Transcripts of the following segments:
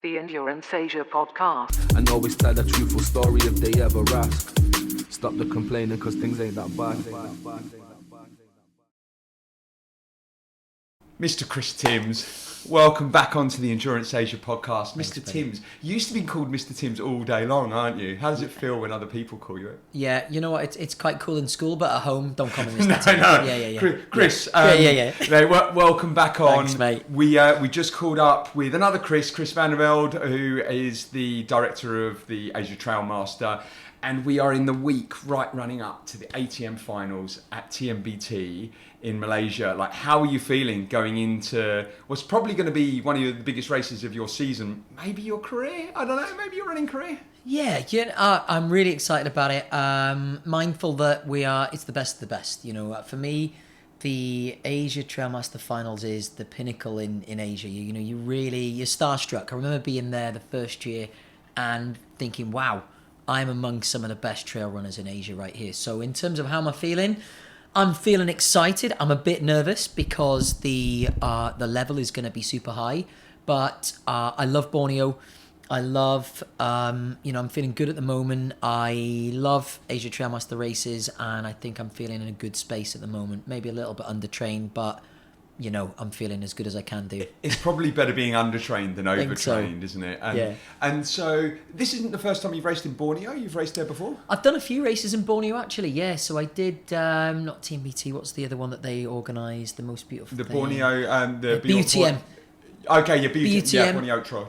The Endurance Asia podcast. And always tell a truthful story if they ever ask. Stop the complaining cause things ain't that bad. Mr. Chris Timms, welcome back onto the Endurance Asia podcast. Thanks, Mr. Ben. Timms, you used to be called Mr. Timms all day long, aren't you? How does it feel when other people call you it? Yeah, you know what? It's quite cool in school, but at home, don't call me Mr. No, Tim. no. Yeah. Chris, Yeah. mate, welcome back on. Thanks, mate. We just called up with another Chris van der Velde, who is the director of the Asia Trail Master. And we are in the week right running up to the ATM finals at TMBT in Malaysia. Like, how are you feeling going into what's probably going to be one of the biggest races of your season? Maybe your career? I don't know. Maybe your running career? Yeah, I'm really excited about it. Mindful that it's the best of the best. You know, for me, the Asia Trailmaster Finals is the pinnacle in Asia. You're starstruck. I remember being there the first year and thinking, wow, I'm among some of the best trail runners in Asia right here. So in terms of how am I feeling, I'm feeling excited. I'm a bit nervous because the level is going to be super high. But I love Borneo. I love, I'm feeling good at the moment. I love Asia Trailmaster races, and I think I'm feeling in a good space at the moment. Maybe a little bit undertrained, but I'm feeling as good as I can do. It's probably better being undertrained than Think overtrained, so. isn't it? Yeah. And so this isn't the first time you've raced in Borneo. You've raced there before. I've done a few races in Borneo actually, yeah. So I did, not TMBT, what's the other one that they organised, the most beautiful The thing? Borneo and the BUTM. Okay, yeah, BUTM. Yeah, BUTM. Borneo Ultra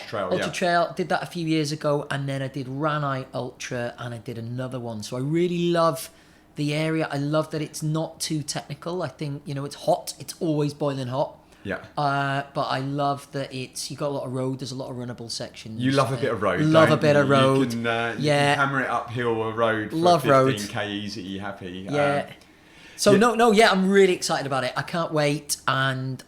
Trail. Ultra Trail. Did that a few years ago, and then I did Ranai Ultra, and I did another one. So I really love the area. I love that it's not too technical. I think it's hot. It's always boiling hot. Yeah. But I love that you got a lot of road. There's a lot of runnable sections. You love a bit of road. Love don't a bit you? of road. You can Yeah. hammer it uphill a road for Love road. 15k easy, happy. Yeah. I'm really excited about it. I can't wait, and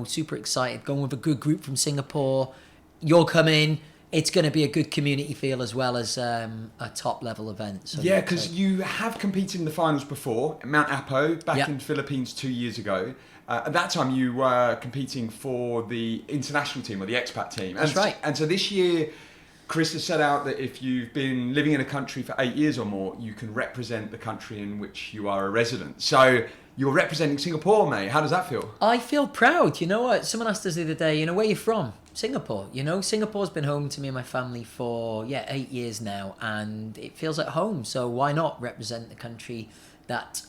super excited. Going with a good group from Singapore. You're coming. It's going to be a good community feel as well as a top level event. So Yeah, because you have competed in the finals before at Mount Apo back Yeah. in the Philippines 2 years ago. At that time, you were competing for the international team or the expat team. That's right. And so this year, Chris has set out that if you've been living in a country for 8 years or more, you can represent the country in which you are a resident. So you're representing Singapore, mate. How does that feel? I feel proud. You know what? Someone asked us the other day, where are you from? Singapore. Singapore's been home to me and my family for 8 years now, and it feels like home. So why not represent the country that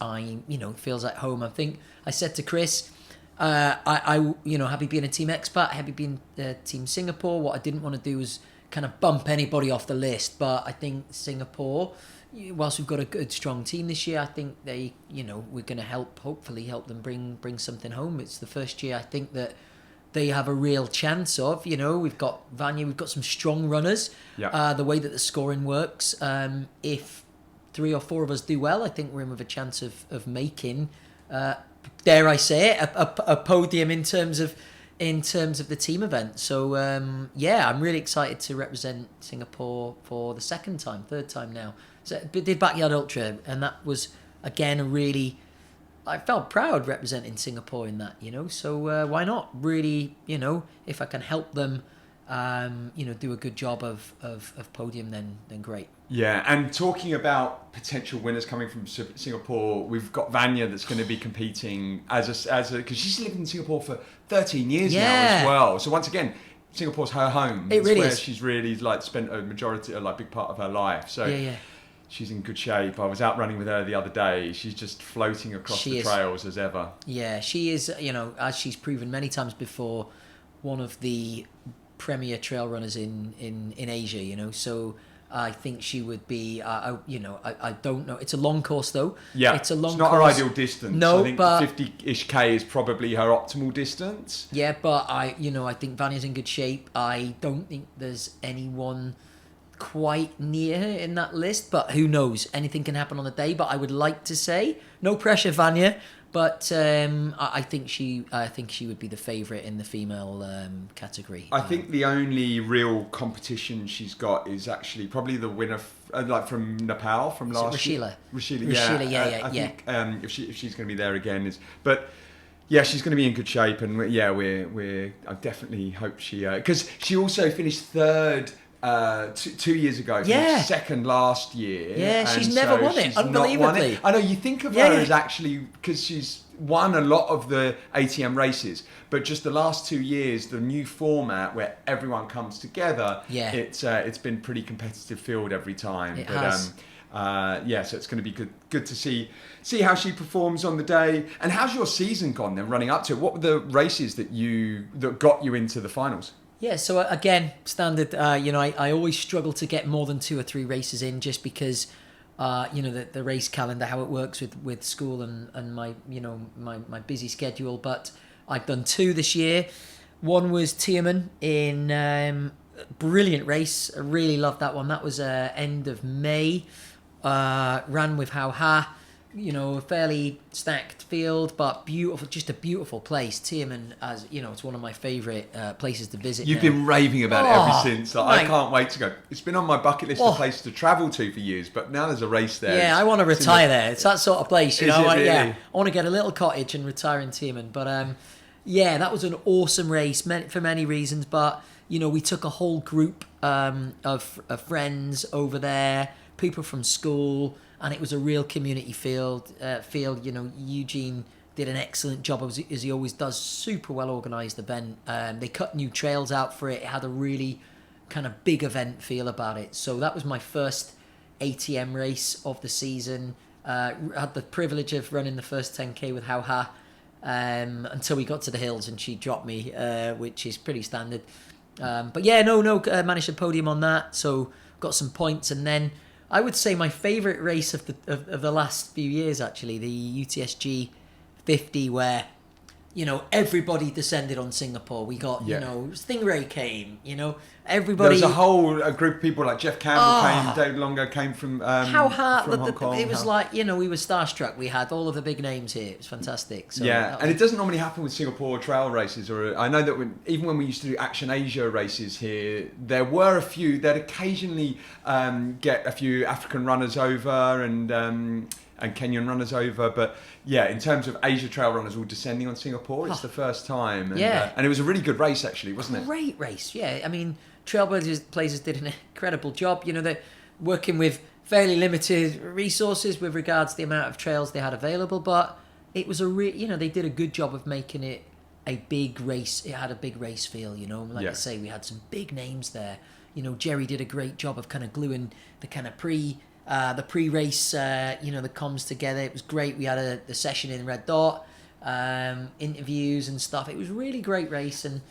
feels like home? I think I said to Chris, I happy being a team expat, happy being team Singapore. What I didn't want to do was kind of bump anybody off the list, but I think Singapore, whilst we've got a good strong team this year, I think we're going to hopefully help them bring something home. It's the first year I think that they have a real chance of, we've got Vanya, we've got some strong runners. Yeah. The way that the scoring works, if 3 or 4 of us do well, I think we're in with a chance of making, dare I say it, a podium in terms of the team event. So I'm really excited to represent Singapore for the third time now. So I did Backyard Ultra, and that was again I felt proud representing Singapore in that, so why not? Really, if I can help them, do a good job of podium, then great. Yeah, and talking about potential winners coming from Singapore, we've got Vanya that's going to be competing because she's lived in Singapore for 13 years now as well. So once again, Singapore's her home. It really where is. She's really spent a majority, big part of her life. So Yeah. she's in good shape. I was out running with her the other day. She's just floating across the trails as ever. Yeah, she is, as she's proven many times before, one of the premier trail runners in Asia, so I think she would be, I don't know. It's a long course though. Yeah, it's a long it's not course. her ideal distance. No, I think but 50-ish K is probably her optimal distance. Yeah, but I think Vanya's in good shape. I don't think there's anyone quite near her in that list, but who knows? Anything can happen on the day. But I would like to say, no pressure, Vanya. But I think she would be the favourite in the female category. I think the only real competition she's got is actually probably the winner from Nepal from last year. Rashila, I yeah. think if she's going to be there again but Yeah, she's going to be in good shape, and I definitely hope she because she also finished third 2 years ago. Yeah. Finished second last year. Yeah, she's and never so won it, she's not won unbelievably. it. I know you think of Yeah. her as actually because she's won a lot of the ATM races, but just the last 2 years, the new format where everyone comes together. Yeah. It's been pretty competitive field every time. It has. So it's going to be good to see how she performs on the day. And how's your season gone then, running up to it? What were the races that got you into the finals? Yeah, so again, standard. I always struggle to get more than 2 or 3 races in, just because, the race calendar, how it works with school and my my busy schedule. But I've done 2 this year. One was Tiamen in brilliant race. I really loved that one. That was end of May. Ran with Hao Ha. A fairly stacked field, but beautiful, just a beautiful place. Tiamen, as it's one of my favourite places to visit. You've now. been raving about it ever since. I mate. can't wait to go. It's been on my bucket list of places to travel to for years, but now there's a race there. Yeah, I want to retire there. It's that sort of place, Is it really? Yeah, I want to get a little cottage and retire in Tiamen. But that was an awesome race for many reasons. But we took a whole group of friends over there, people from school. And it was a real community field. Eugene did an excellent job, as he always does. Super well organised event. They cut new trails out for it. It had a really kind of big event feel about it. So that was my first ATM race of the season. I had the privilege of running the first 10K with Hao Ha until we got to the hills and she dropped me, which is pretty standard. Managed a podium on that. So got some points, and then I would say my favourite race of the last few years, actually, the UTSG 50, where everybody descended on Singapore. We got Stingray came, everybody. There was a group of people like Jeff Campbell came, David Longo came from How hard from Hong Kong. it was like, we were starstruck. We had all of the big names here. It was fantastic. So and it doesn't normally happen with Singapore trail races. Or I know that even when we used to do Action Asia races here, there were a few. They'd occasionally get a few African runners over and Kenyan runners over, but in terms of Asia trail runners all descending on Singapore, it's the first time. And, and it was a really good race, actually, wasn't it? Great race, yeah. I mean, Trailblazers did an incredible job. They're working with fairly limited resources with regards to the amount of trails they had available, but it was they did a good job of making it a big race. It had a big race feel, Like I say, we had some big names there. Jerry did a great job of kind of gluing the kind of the pre-race, the comms together. It was great. We had the session in Red Dot, interviews and stuff. It was a really great race. And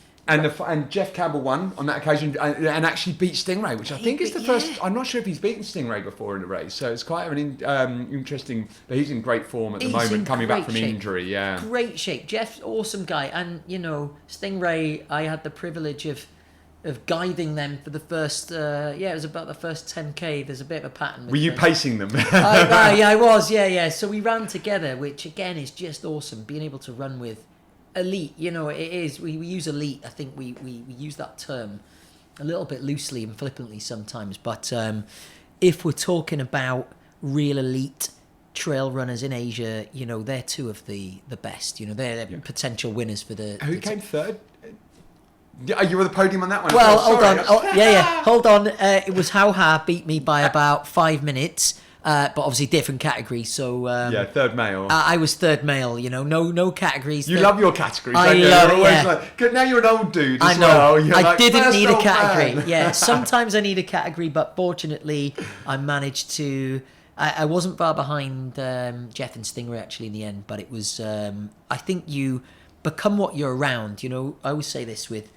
Jeff Campbell won on that occasion and actually beat Stingray, which I think is the first. I'm not sure if he's beaten Stingray before in a race, so it's quite an interesting. But he's in great form at the moment, coming back from injury. Yeah, great shape. Jeff's awesome guy, and Stingray. I had the privilege of guiding them for the first. It was about the first 10K. There's a bit of a pattern. Were you pacing them? I was. Yeah. So we ran together, which again is just awesome. Being able to run with elite, it is. We use elite. I think we use that term a little bit loosely and flippantly sometimes. But if we're talking about real elite trail runners in Asia, they're 2 of the best. They're potential winners for the. Who came third? You were the podium on that one. Well, hold on. Hold on. It was Hao Ha beat me by about 5 minutes. But obviously different categories. So third male. I was third male. No categories. You love your categories. I love it. Yeah. Now you're an old dude. I know. Well. You're I didn't need a category. Man. Yeah. Sometimes I need a category, but fortunately, I managed to. I wasn't far behind Jeff and Stingray actually in the end, but it was. I think you become what you're around. I always say this with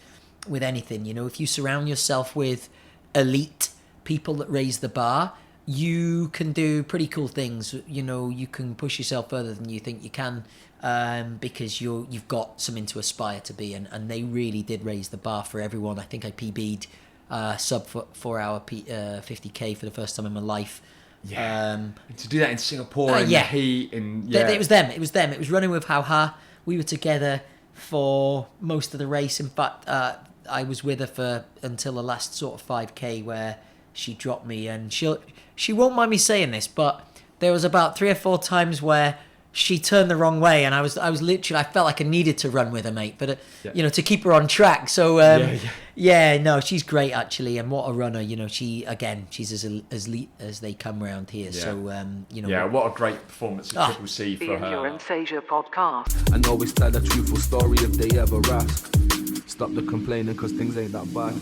anything. If you surround yourself with elite people that raise the bar, you can do pretty cool things. You can push yourself further than you think you can, because you've got something to aspire to be, and they really did raise the bar for everyone. I think I PB'd sub 4 hour 50K for the first time in my life. Yeah. To do that in Singapore in the heat and It was them. It was running with Hao Ha. We were together for most of the race. In fact, I was with her until the last sort of 5K where she dropped me, and she won't mind me saying this, but there was about 3 or 4 times where she turned the wrong way, and I was literally, I felt like I needed to run with her, mate, but Yeah. you know, to keep her on track. So Yeah. no, she's great actually, and what a runner. You know, she's as elite as they come round here. Yeah. So you know, Yeah, what a great performance at Triple C The for her. Endurance Asia podcast. And always tell a truthful story if they ever ask. Stop the complaining cause things ain't that bad.